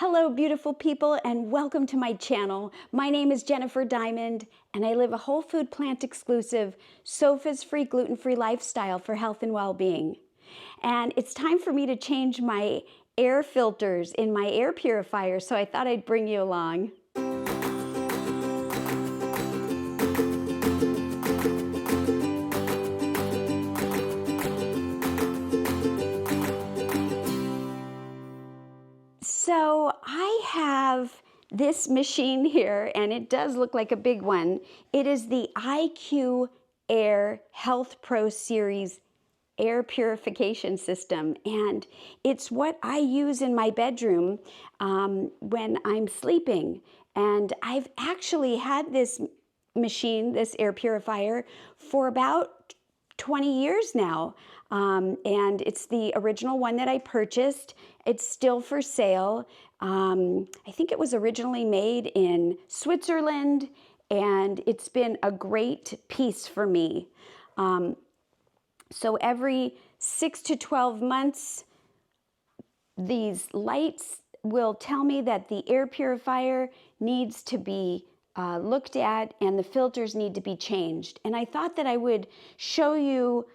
Hello, beautiful people, and welcome to my channel. My name is Jennifer Diamond, and I live a whole food plant exclusive, SOFAs-free, gluten-free lifestyle for health and well-being. And it's time for me to change my air filters in my air purifier, so I thought I'd bring you along. So I have this machine here, and it does look like a big one. It is the IQ Air Health Pro Series air purification system, and it's what I use in my bedroom when I'm sleeping. And I've actually had this machine, this air purifier, for about 20 years now. And it's the original one that I purchased. It's still for sale. I think it was originally made in Switzerland, and it's been a great piece for me. So every 6 to 12 months, these lights will tell me that the air purifier needs to be looked at and the filters need to be changed. And I thought that I would show you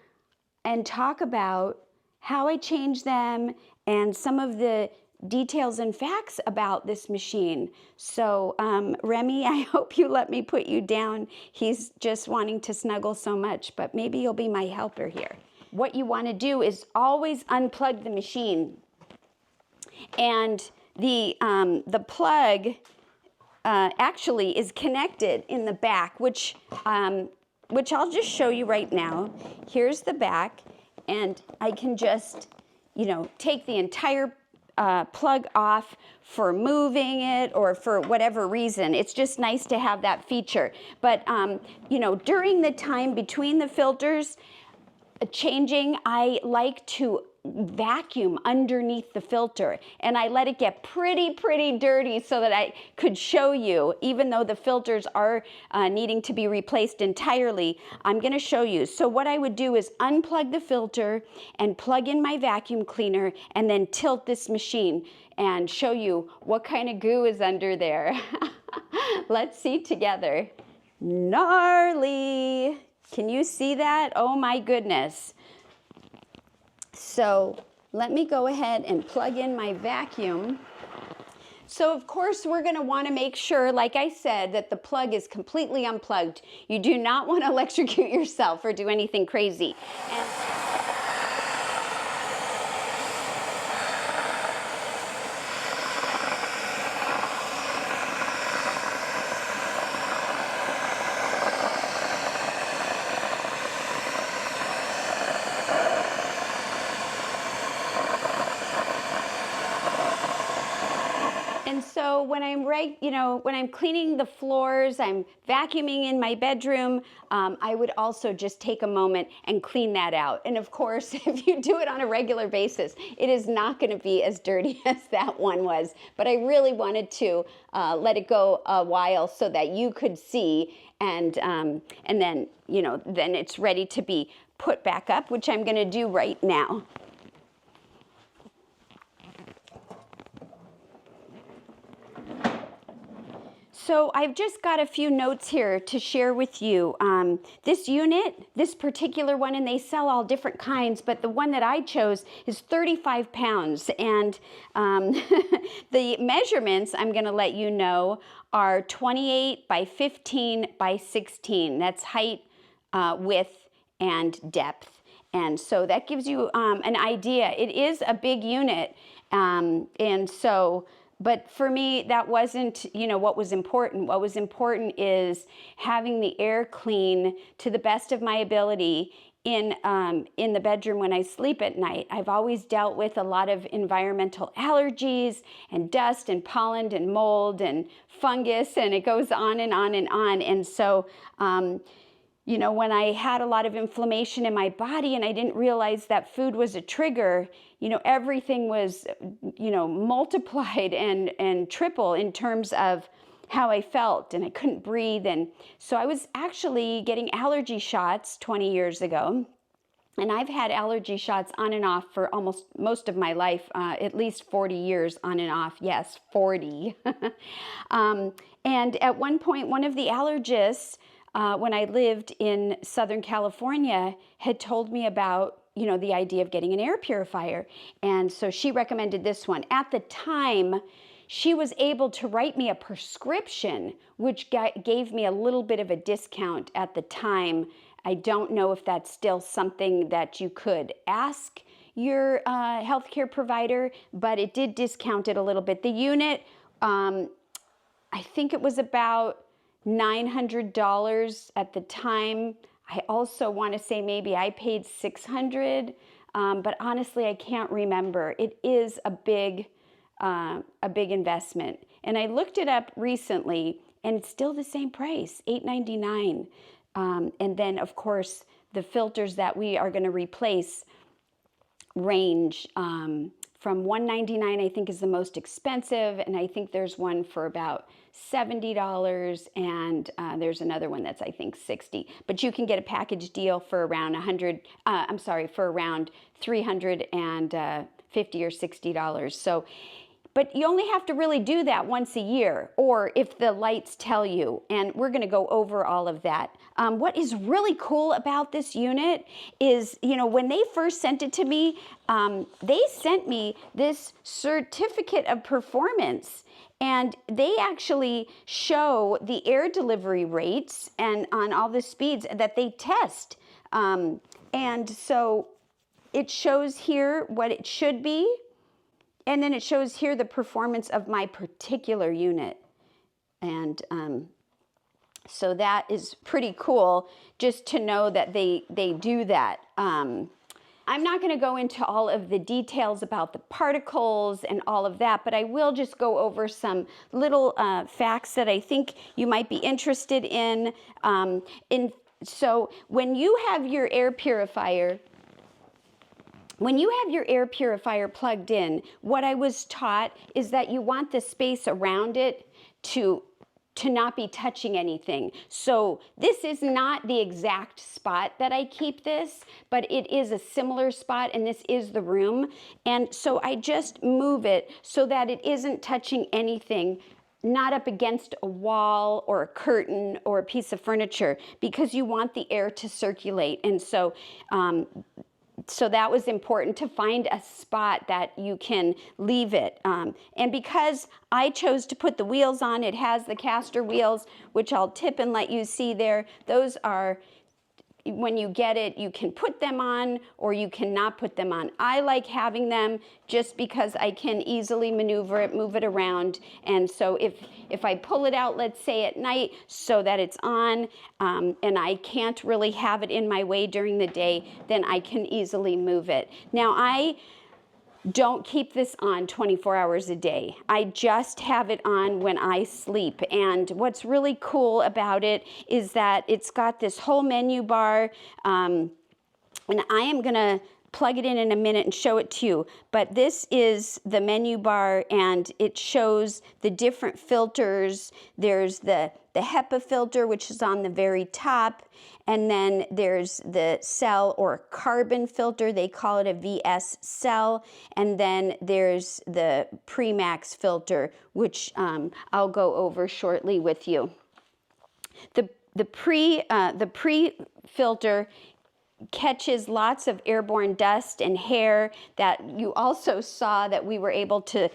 and talk about how I change them and some of the details and facts about this machine. So Remy, I hope you let me put you down. He's just wanting to snuggle so much, but maybe you'll be my helper here. What you want to do is always unplug the machine. And the plug actually is connected in the back, which I'll just show you right now. Here's the back, and I can just, take the entire plug off for moving it or for whatever reason. It's just nice to have that feature. But, during the time between the filters changing, I like to vacuum underneath the filter, and I let it get pretty dirty so that I could show you. Even though the filters are needing to be replaced entirely, I'm going to show you. So what I would do is unplug the filter and plug in my vacuum cleaner and then tilt this machine and show you what kind of goo is under there. Let's see together. Gnarly! Can you see that? Oh my goodness. So let me go ahead and plug in my vacuum. So of course we're going to want to make sure, like I said, that the plug is completely unplugged. You do not want to electrocute yourself or do anything crazy. And so when I'm when I'm cleaning the floors, I'm vacuuming in my bedroom, I would also just take a moment and clean that out. And of course, if you do it on a regular basis, it is not going to be as dirty as that one was. But I really wanted to let it go a while so that you could see, and then then it's ready to be put back up, which I'm going to do right now. So I've just got a few notes here to share with you. This unit, this particular one, and they sell all different kinds, but the one that I chose is 35 pounds. And the measurements, I'm going to let you know, are 28 by 15 by 16. That's height, width, and depth. And so that gives you an idea. It is a big unit, and so... But for me, that wasn't, what was important. What was important is having the air clean to the best of my ability in the bedroom when I sleep at night. I've always dealt with a lot of environmental allergies and dust and pollen and mold and fungus, and it goes on and on and on. And so, when I had a lot of inflammation in my body and I didn't realize that food was a trigger, everything was, multiplied and triple in terms of how I felt, and I couldn't breathe. And so I was actually getting allergy shots 20 years ago. And I've had allergy shots on and off for almost most of my life, at least 40 years on and off. Yes, 40. And at one point, one of the allergists, when I lived in Southern California, had told me about, you know, the idea of getting an air purifier. And so she recommended this one. At the time, she was able to write me a prescription, which gave me a little bit of a discount at the time. I don't know if that's still something that you could ask your healthcare provider, but it did discount it a little bit. The unit, I think it was about $900 at the time. I also want to say maybe I paid $600, but honestly, I can't remember. It is a big investment. And I looked it up recently, and it's still the same price, $8.99. And then, of course, the filters that we are going to replace range from $199, I think, is the most expensive, and I think there's one for about $70, and there's another one that's, I think, $60. But you can get a package deal for around for around $350 or $60. So, but you only have to really do that once a year, or if the lights tell you, and we're going to go over all of that. What is really cool about this unit is, you know, when they first sent it to me, they sent me this certificate of performance, and they actually show the air delivery rates and on all the speeds that they test. And so it shows here what it should be. And then it shows here the performance of my particular unit. And so that is pretty cool, just to know that they do that. I'm not going to go into all of the details about the particles and all of that, but I will just go over some little facts that I think you might be interested in. So when you have your air purifier, plugged in, what I was taught is that you want the space around it to not be touching anything. So this is not the exact spot that I keep this, but it is a similar spot, and this is the room. And so I just move it so that it isn't touching anything, not up against a wall or a curtain or a piece of furniture, because you want the air to circulate. And so so that was important, to find a spot that you can leave it. And because I chose to put the wheels on, it has the caster wheels, which I'll tip and let you see there. Those are, when you get it, you can put them on or you cannot put them on. I like having them just because I can easily maneuver it, move it around. And so if I pull it out, let's say at night, so that it's on, and I can't really have it in my way during the day, then I can easily move it. Now, I don't keep this on 24 hours a day. I just have it on when I sleep. And what's really cool about it is that it's got this whole menu bar, and I am going to plug it in a minute and show it to you. But this is the menu bar, and it shows the different filters. There's the HEPA filter, which is on the very top, and then there's the cell or carbon filter. They call it a VS cell, and then there's the PreMax filter, which I'll go over shortly with you. The pre filter catches lots of airborne dust and hair that you also saw that we were able to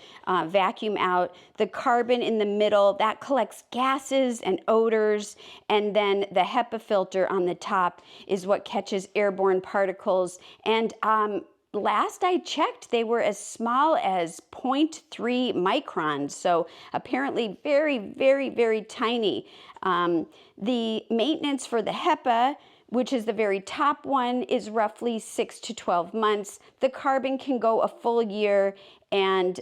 vacuum out. The carbon in the middle, that collects gases and odors, and then the HEPA filter on the top is what catches airborne particles. And last I checked, they were as small as 0.3 microns, so apparently very, very, very tiny. The maintenance for the HEPA, which is the very top one, is roughly 6 to 12 months. The carbon can go a full year, and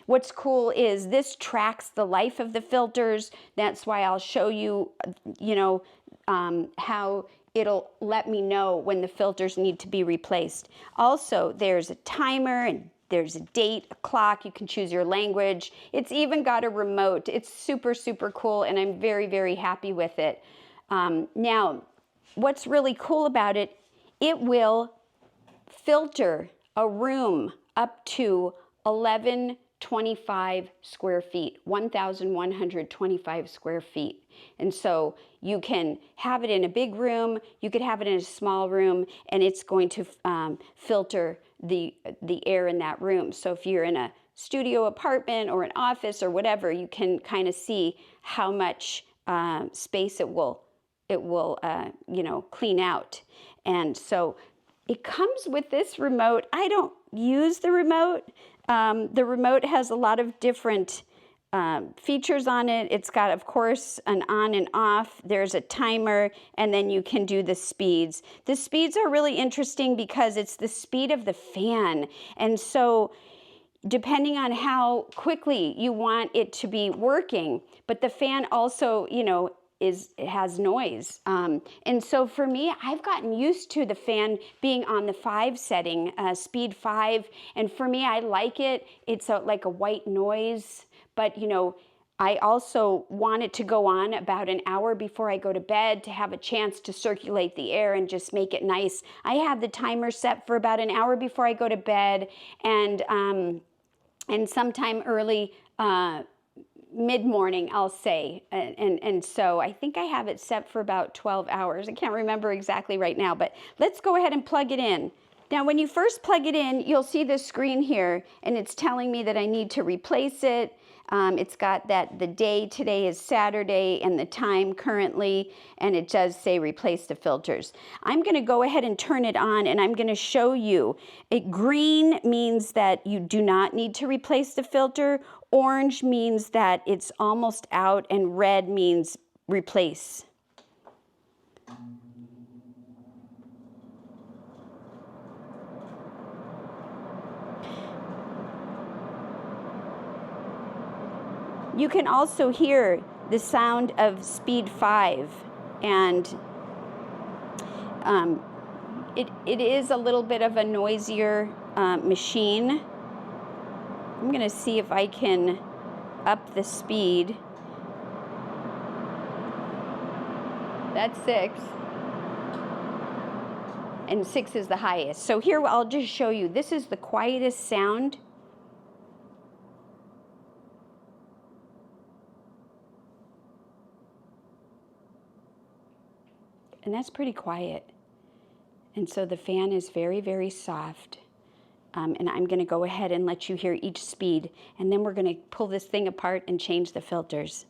what's cool is this tracks the life of the filters. That's why I'll show you, how it'll let me know when the filters need to be replaced. Also, there's a timer, and there's a date, a clock. You can choose your language. It's even got a remote. It's super, super cool, and I'm very, very happy with it. Now, what's really cool about it it will filter a room up to 1125 square feet, 1,125 square feet. And so you can have it in a big room, you could have it in a small room, and it's going to filter the air in that room. So if you're in a studio apartment or an office or whatever, you can kind of see how much space it will you know, clean out. And so it comes with this remote. I don't use the remote. The remote has a lot of different features on it. It's got, of course, an on and off. There's a timer, and then you can do the speeds. The speeds are really interesting because it's the speed of the fan. And so depending on how quickly you want it to be working, but the fan also, you know, it has noise. And so for me, I've gotten used to the fan being on the 5 setting, speed 5. And for me, I like it. It's like a white noise, but you know, I also want it to go on about an hour before I go to bed to have a chance to circulate the air and just make it nice. I have the timer set for about an hour before I go to bed, and sometime early, mid-morning, I'll say, and so I think I have it set for about 12 hours. I can't remember exactly right now, but let's go ahead and plug it in. Now, when you first plug it in, you'll see this screen here, and it's telling me that I need to replace it. It's got that the day today is Saturday and the time currently, and it does say replace the filters. I'm going to go ahead and turn it on, and I'm going to show you. Green means that you do not need to replace the filter. Orange means that it's almost out, and red means replace. You can also hear the sound of speed 5, and it is a little bit of a noisier machine. I'm going to see if I can up the speed. That's 6. And 6 is the highest. So here I'll just show you. This is the quietest sound. And that's pretty quiet. And so the fan is very, very soft. And I'm going to go ahead and let you hear each speed. And then we're going to pull this thing apart and change the filters.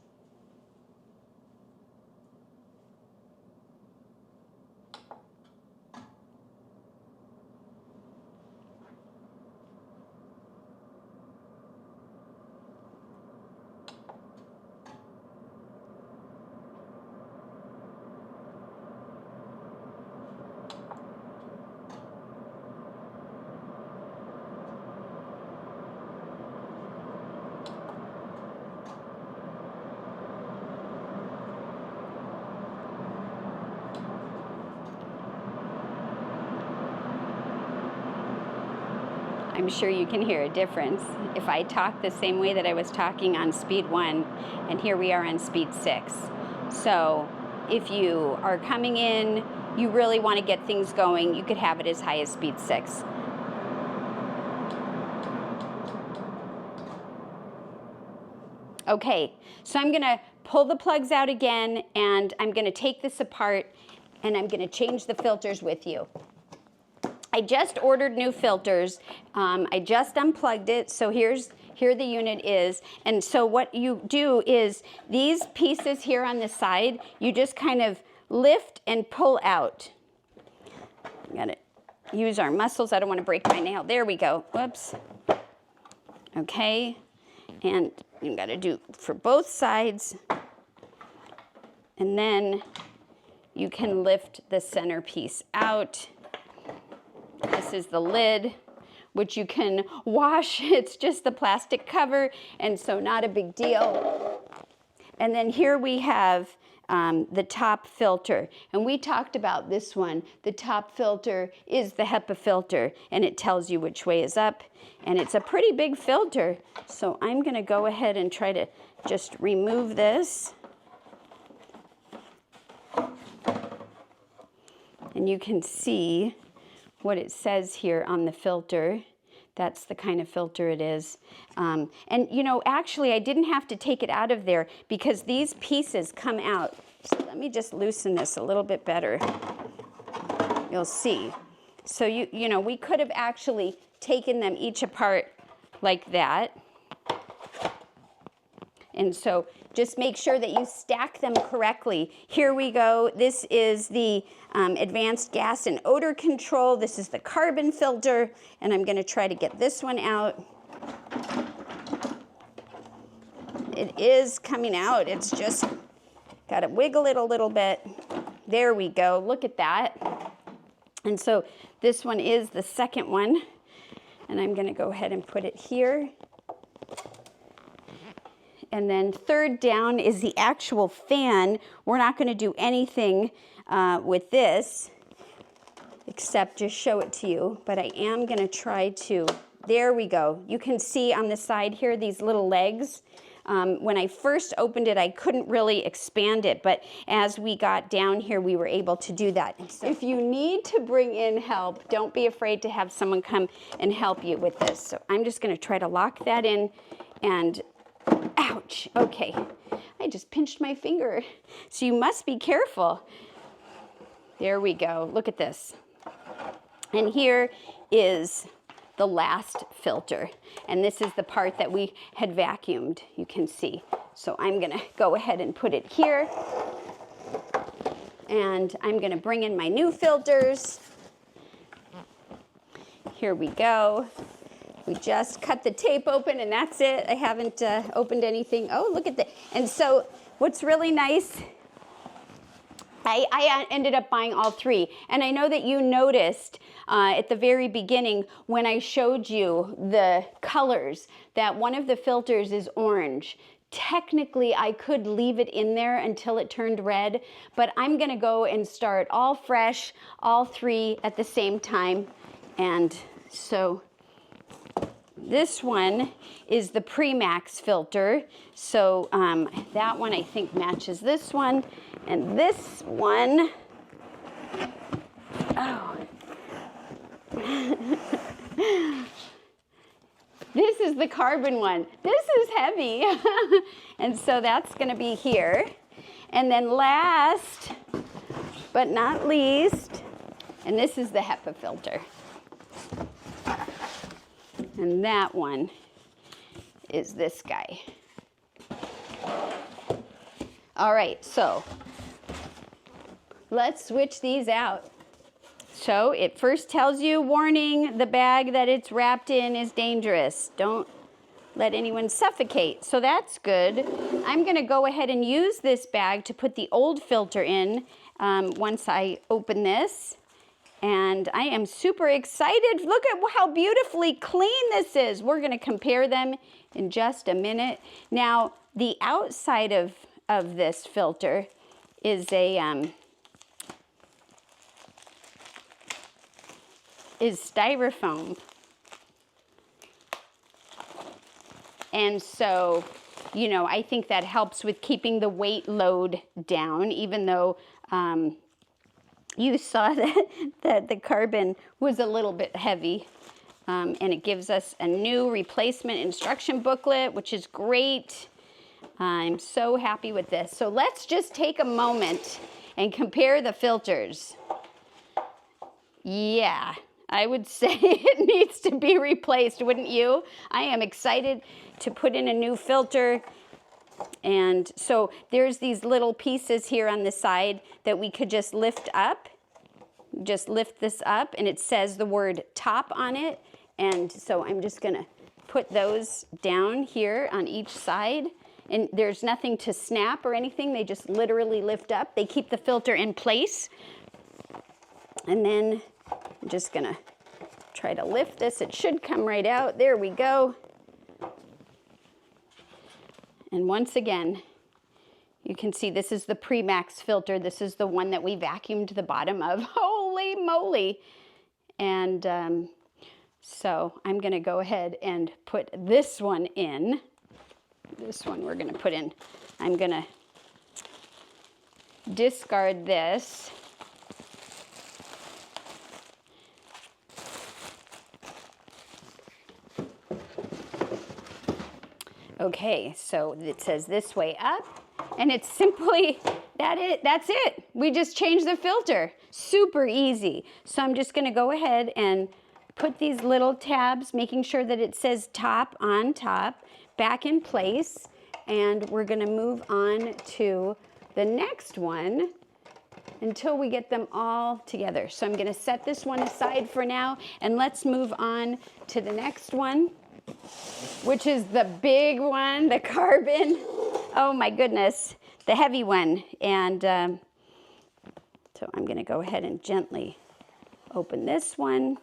I'm sure you can hear a difference if I talk the same way that I was talking on speed 1, and here we are on speed 6. So if you are coming in, you really want to get things going, you could have it as high as speed 6. Okay, so I'm going to pull the plugs out again, and I'm going to take this apart, and I'm going to change the filters with you. I just ordered new filters. I just unplugged it, so here the unit is. And so what you do is these pieces here on the side, you just kind of lift and pull out. Got to use our muscles. I don't want to break my nail. There we go. Whoops. Okay, and you got to do for both sides, and then you can lift the center piece out. This is the lid, which you can wash. It's just the plastic cover, and so not a big deal. And then here we have the top filter, and we talked about this one. The top filter is the HEPA filter, and it tells you which way is up, and it's a pretty big filter. So I'm going to go ahead and try to just remove this. And And you can see what it says here on the filter. That's the kind of filter it is. And you know, actually I didn't have to take it out of there because these pieces come out. So let me just loosen this a little bit better. You'll see. So you know, we could have actually taken them each apart like that. And so just make sure that you stack them correctly. Here we go. This is the advanced gas and odor control. This is the carbon filter, and I'm going to try to get this one out. It is coming out. It's just got to wiggle it a little bit. There we go. Look at that. And so this one is the second one, and I'm going to go ahead and put it here. And then third down is the actual fan. We're not going to do anything with this except just show it to you, but I am going to try to, there we go. You can see on the side here these little legs. When I first opened it, I couldn't really expand it, but as we got down here, we were able to do that. So if you need to bring in help, don't be afraid to have someone come and help you with this. So I'm just going to try to lock that in and ouch, okay. I just pinched my finger. So you must be careful. There we go, look at this. And here is the last filter. And this is the part that we had vacuumed, you can see. So I'm gonna go ahead and put it here. And I'm gonna bring in my new filters. Here we go. We just cut the tape open and that's it. I haven't opened anything. Oh, look at that. And so what's really nice, I ended up buying all three. And I know that you noticed at the very beginning when I showed you the colors that one of the filters is orange. Technically, I could leave it in there until it turned red, but I'm gonna go and start all fresh, all three at the same time. And so this one is the PreMax filter. So that one I think matches this one. And this one, oh. This is the carbon one. This is heavy. And so that's gonna be here. And then last but not least, and this is the HEPA filter. And that one is this guy. All right, so let's switch these out. So it first tells you, warning, the bag that it's wrapped in is dangerous. Don't let anyone suffocate. So that's good. I'm gonna go ahead and use this bag to put the old filter in once I open this. And I am super excited. Look at how beautifully clean this is. We're gonna compare them in just a minute. Now, the outside of this filter is is styrofoam. And so, you know, I think that helps with keeping the weight load down, even though you saw that the carbon was a little bit heavy. And it gives us a new replacement instruction booklet, which is great. I'm so happy with this. So let's just take a moment and compare the filters. Yeah, I would say it needs to be replaced, wouldn't you? I am excited to put in a new filter. And so there's these little pieces here on the side that we could just lift up. Just lift this up and it says the word top on it. And so I'm just gonna put those down here on each side. And there's nothing to snap or anything. They just literally lift up. They keep the filter in place. And then I'm just gonna try to lift this. It should come right out. There we go. And once again, you can see this is the PreMax filter. This is the one that we vacuumed the bottom of. Holy moly. And so I'm gonna go ahead and put this one in. This one we're gonna put in. I'm gonna discard this. Okay, so it says this way up, and it's simply that's it. We just change the filter. Super easy. So I'm just gonna go ahead and put these little tabs, making sure that it says top on top, back in place, and we're gonna move on to the next one until we get them all together. So I'm gonna set this one aside for now, and let's move on to the next one, which is the big one, the carbon. Oh my goodness, the heavy one. And so I'm gonna go ahead and gently open this one.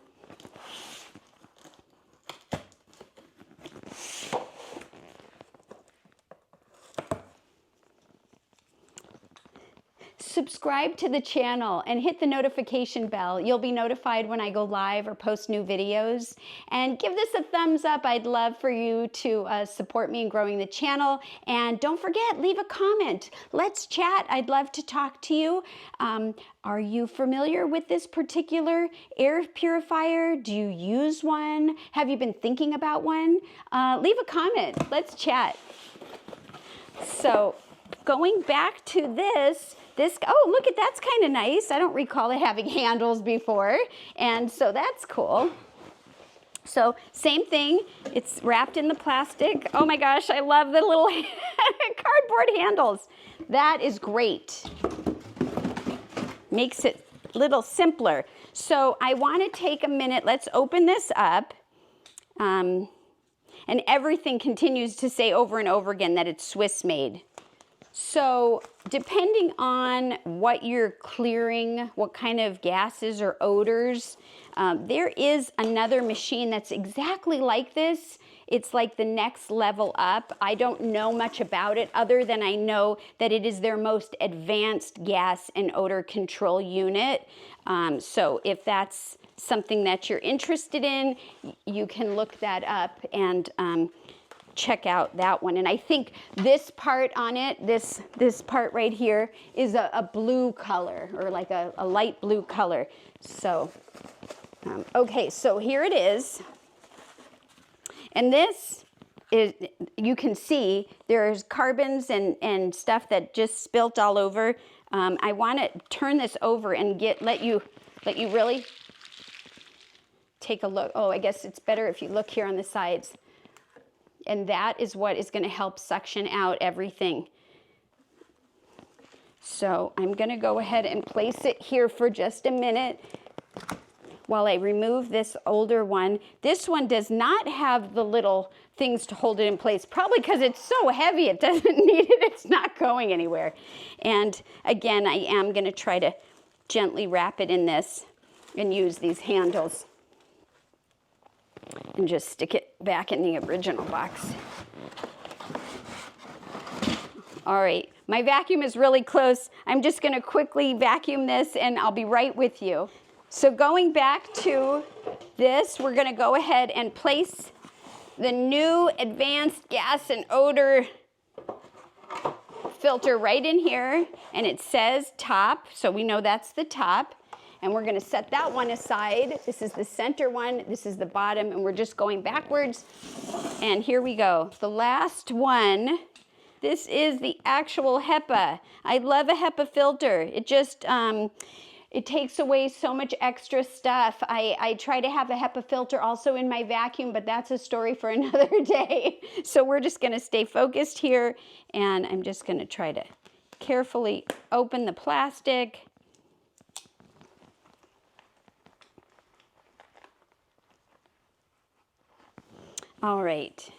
Subscribe to the channel and hit the notification bell. You'll be notified when I go live or post new videos. And give this a thumbs up. I'd love for you to support me in growing the channel. And don't forget, leave a comment. Let's chat. I'd love to talk to you. Are you familiar with this particular air purifier? Do you use one? Have you been thinking about one? Leave a comment. Let's chat. So going back to this, oh, look at that's kind of nice. I don't recall it having handles before, and so that's cool. So same thing, it's wrapped in the plastic. Oh my gosh, I love the little cardboard handles. That is great. Makes it a little simpler. So I want to take a minute, let's open this up. And everything continues to say over and over again that it's Swiss made. So depending on what you're clearing, what kind of gases or odors, there is another machine that's exactly like this. It's like the next level up. I don't know much about it other than I know that it is their most advanced gas and odor control unit. So if that's something that you're interested in, you can look that up and check out that one. And I think this part on it, this part right here, is a blue color, or like a light blue color. So, okay, so here it is. And this is, you can see there's carbons and stuff that just spilt all over. I want to turn this over and let you really take a look. Oh, I guess it's better if you look here on the sides. And that is what is going to help suction out everything. So I'm going to go ahead and place it here for just a minute while I remove this older one. This one does not have the little things to hold it in place, probably because it's so heavy it doesn't need it. It's not going anywhere. And again, I am going to try to gently wrap it in this and use these handles. And just stick it back in the original box. All right, my vacuum is really close. I'm just gonna quickly vacuum this and I'll be right with you. So going back to this, we're gonna go ahead and place the new advanced gas and odor filter right in here, and it says top, so we know that's the top. And we're going to set that one aside. This is the center one, this is the bottom, and we're just going backwards. And here we go. The last one, this is the actual HEPA. I love a HEPA filter. It just, it takes away so much extra stuff. I try to have a HEPA filter also in my vacuum, but that's a story for another day. So we're just going to stay focused here, and I'm just going to try to carefully open the plastic. All right.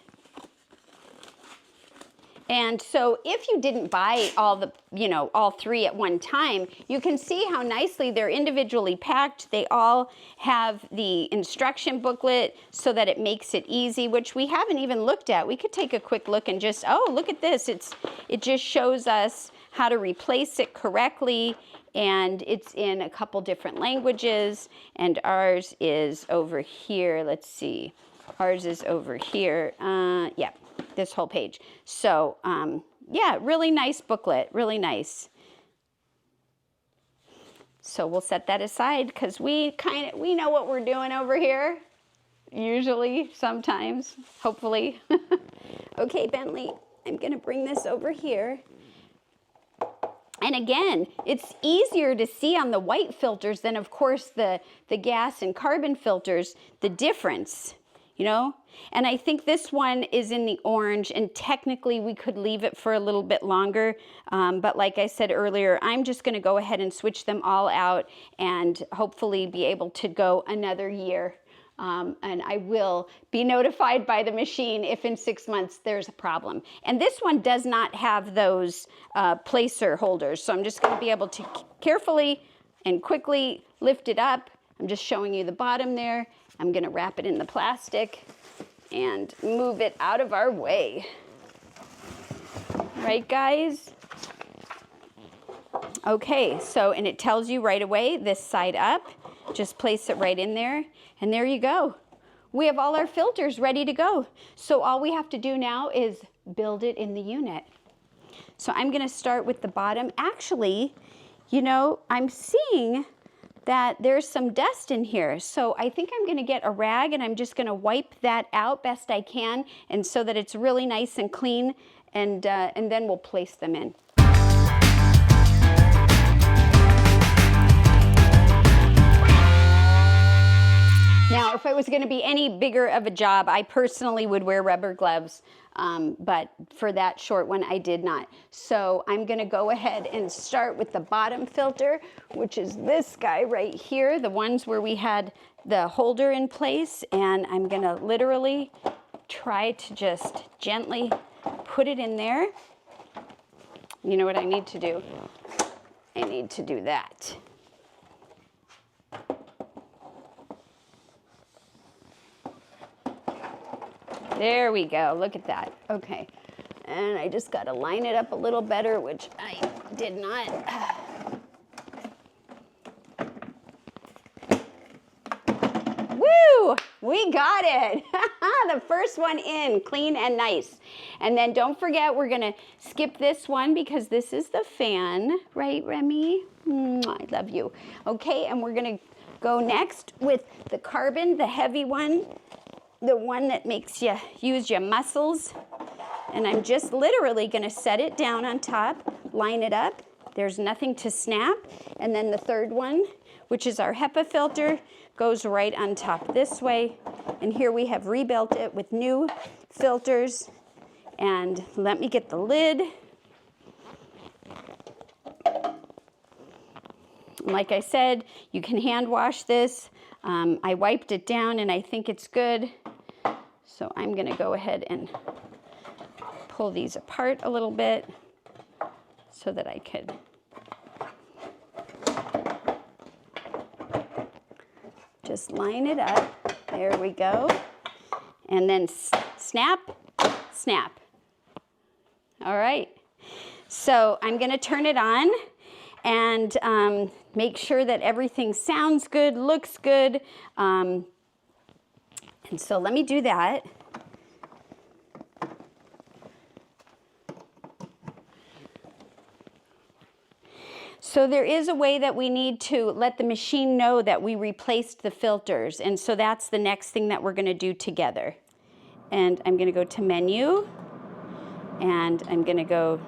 And so if you didn't buy all three at one time, you can see how nicely they're individually packed. They all have the instruction booklet so that it makes it easy, which we haven't even looked at. We could take a quick look and just, oh, look at this. It just shows us how to replace it correctly, and it's in a couple different languages, and ours is over here. Let's see. Ours is over here. Yeah, this whole page. So, yeah, really nice booklet, really nice. So we'll set that aside because we know what we're doing over here. usually, sometimes, hopefully. Okay, Bentley, I'm gonna bring this over here. And again, it's easier to see on the white filters than, of course, the gas and carbon filters, the difference, you know? And I think this one is in the orange, and technically we could leave it for a little bit longer. But like I said earlier, I'm just gonna go ahead and switch them all out and hopefully be able to go another year. And I will be notified by the machine if in 6 months there's a problem. And this one does not have those placer holders, so I'm just going to be able to carefully and quickly lift it up. I'm just showing you the bottom there. I'm going to wrap it in the plastic and move it out of our way. Right, guys? Okay, so, and it tells you right away, this side up. Just place it right in there, and there you go. We have all our filters ready to go. So all we have to do now is build it in the unit. So I'm gonna start with the bottom. Actually, you know, I'm seeing that there's some dust in here. So I think I'm gonna get a rag and I'm just gonna wipe that out best I can, and so that it's really nice and clean, and then we'll place them in. Now, if it was going to be any bigger of a job, I personally would wear rubber gloves, but for that short one, I did not. So I'm going to go ahead and start with the bottom filter, which is this guy right here, the ones where we had the holder in place, and I'm going to literally try to just gently put it in there. You know what I need to do? I need to do that. There we go, look at that. Okay, and I just got to line it up a little better, which I did not. Woo, we got it. The first one in, clean and nice. And then don't forget, we're gonna skip this one because this is the fan, right, Remy? I love you. Okay, and we're gonna go next with the carbon, the heavy one. The one that makes you use your muscles. And I'm just literally gonna set it down on top, line it up. There's nothing to snap. And then the third one, which is our HEPA filter, goes right on top this way. And here we have rebuilt it with new filters. And let me get the lid. Like I said, you can hand wash this. I wiped it down and I think it's good. So I'm gonna go ahead and pull these apart a little bit so that I could just line it up. There we go. And then snap, snap. All right. So I'm gonna turn it on and make sure that everything sounds good, looks good. And so let me do that. So there is a way that we need to let the machine know that we replaced the filters. And so that's the next thing that we're gonna do together. And I'm gonna go to menu, and I'm gonna go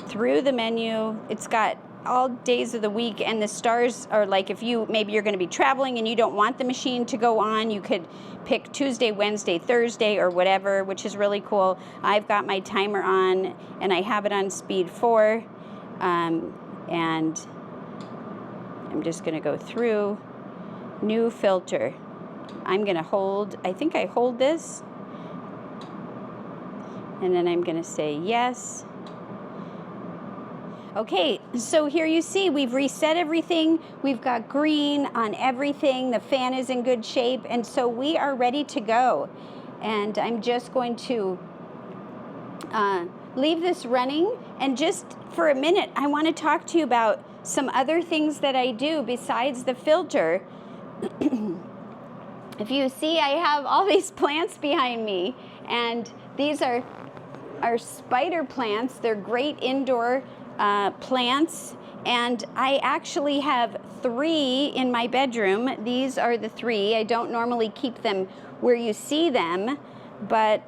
through the menu. It's got all days of the week, and the stars are like, if you, maybe you're gonna be traveling and you don't want the machine to go on, you could pick Tuesday, Wednesday, Thursday, or whatever, which is really cool. I've got my timer on, and I have it on speed 4, and I'm just gonna go through, new filter. I'm gonna hold, I think I hold this, and then I'm gonna say yes. Okay, so here you see we've reset everything. We've got green on everything. The fan is in good shape, and so we are ready to go. And I'm just going to leave this running, and just for a minute, I want to talk to you about some other things that I do besides the filter. If you see, I have all these plants behind me, and these are spider plants. They're great indoor plants, and I actually have 3 in my bedroom. These are the 3. I don't normally keep them where you see them, but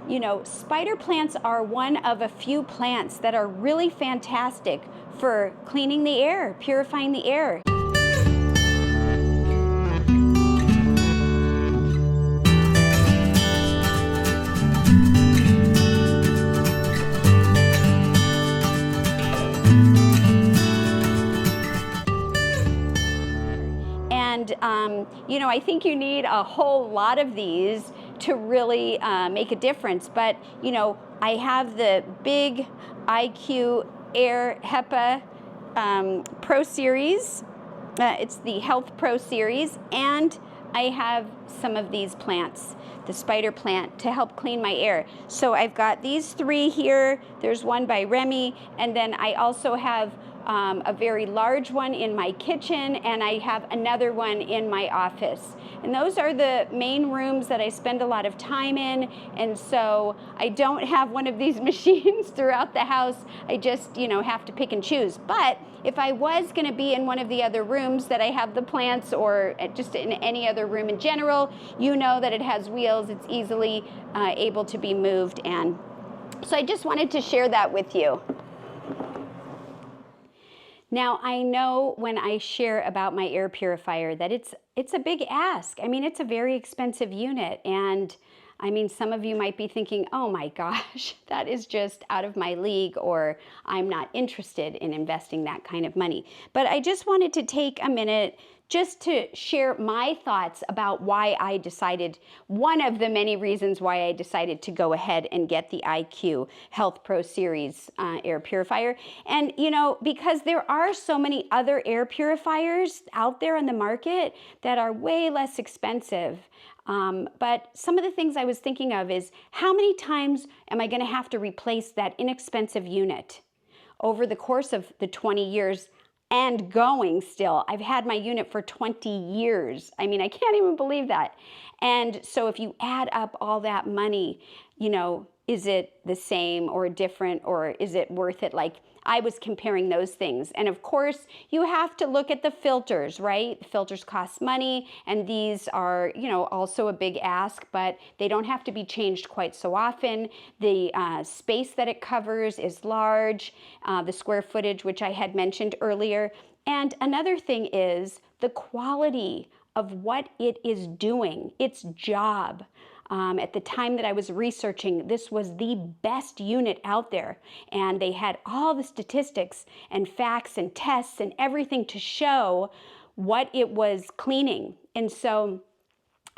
you know, spider plants are one of a few plants that are really fantastic for cleaning the air, purifying the air. And, you know, I think you need a whole lot of these to really make a difference. But, you know, I have the big IQ Air HEPA Pro Series. It's the Health Pro Series. And I have some of these plants, the spider plant, to help clean my air. So I've got these 3 here. There's one by Remy. And then I also have a very large one in my kitchen, and I have another one in my office. And those are the main rooms that I spend a lot of time in, and so I don't have one of these machines throughout the house. I just, you know, have to pick and choose. But if I was going to be in one of the other rooms that I have the plants, or just in any other room in general, you know that it has wheels. It's easily able to be moved, and so I just wanted to share that with you. Now, I know when I share about my air purifier that it's a big ask. I mean, it's a very expensive unit, and I mean, some of you might be thinking, oh my gosh, that is just out of my league, or I'm not interested in investing that kind of money. But I just wanted to take a minute just to share my thoughts about why I decided, one of the many reasons why I decided to go ahead and get the IQ Health Pro Series air purifier. And, you know, because there are so many other air purifiers out there on the market that are way less expensive. But some of the things I was thinking of is, how many times am I going to have to replace that inexpensive unit over the course of the 20 years and going still? I've had my unit for 20 years. I mean, I can't even believe that. And so if you add up all that money, you know, is it the same or different, or is it worth it? Like, I was comparing those things. And of course, you have to look at the filters, right? The filters cost money, and these are, you know, also a big ask, but they don't have to be changed quite so often. The space that it covers is large, the square footage, which I had mentioned earlier. And another thing is the quality of what it is doing, its job. At the time that I was researching, this was the best unit out there, and they had all the statistics and facts and tests and everything to show what it was cleaning. And so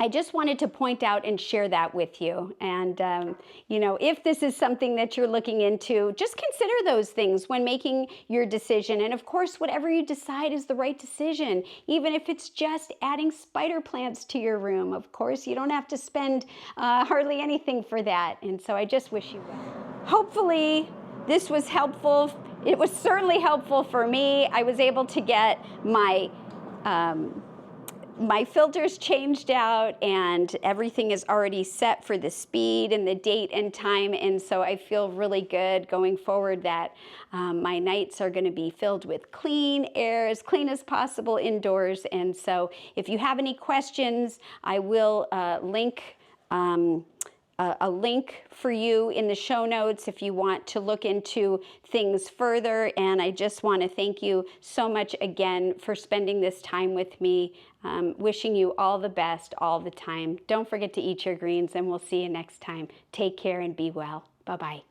I just wanted to point out and share that with you. And, you know, if this is something that you're looking into, just consider those things when making your decision. And of course, whatever you decide is the right decision, even if it's just adding spider plants to your room. Of course, you don't have to spend hardly anything for that. And so I just wish you well. Hopefully, this was helpful. It was certainly helpful for me. I was able to get my filters changed out, and everything is already set for the speed and the date and time, and so I feel really good going forward that my nights are going to be filled with clean air, as clean as possible indoors. And so if you have any questions, I will link a link for you in the show notes if you want to look into things further. And I just want to thank you so much again for spending this time with me. Wishing you all the best all the time. Don't forget to eat your greens, and we'll see you next time. Take care and be well. Bye-bye.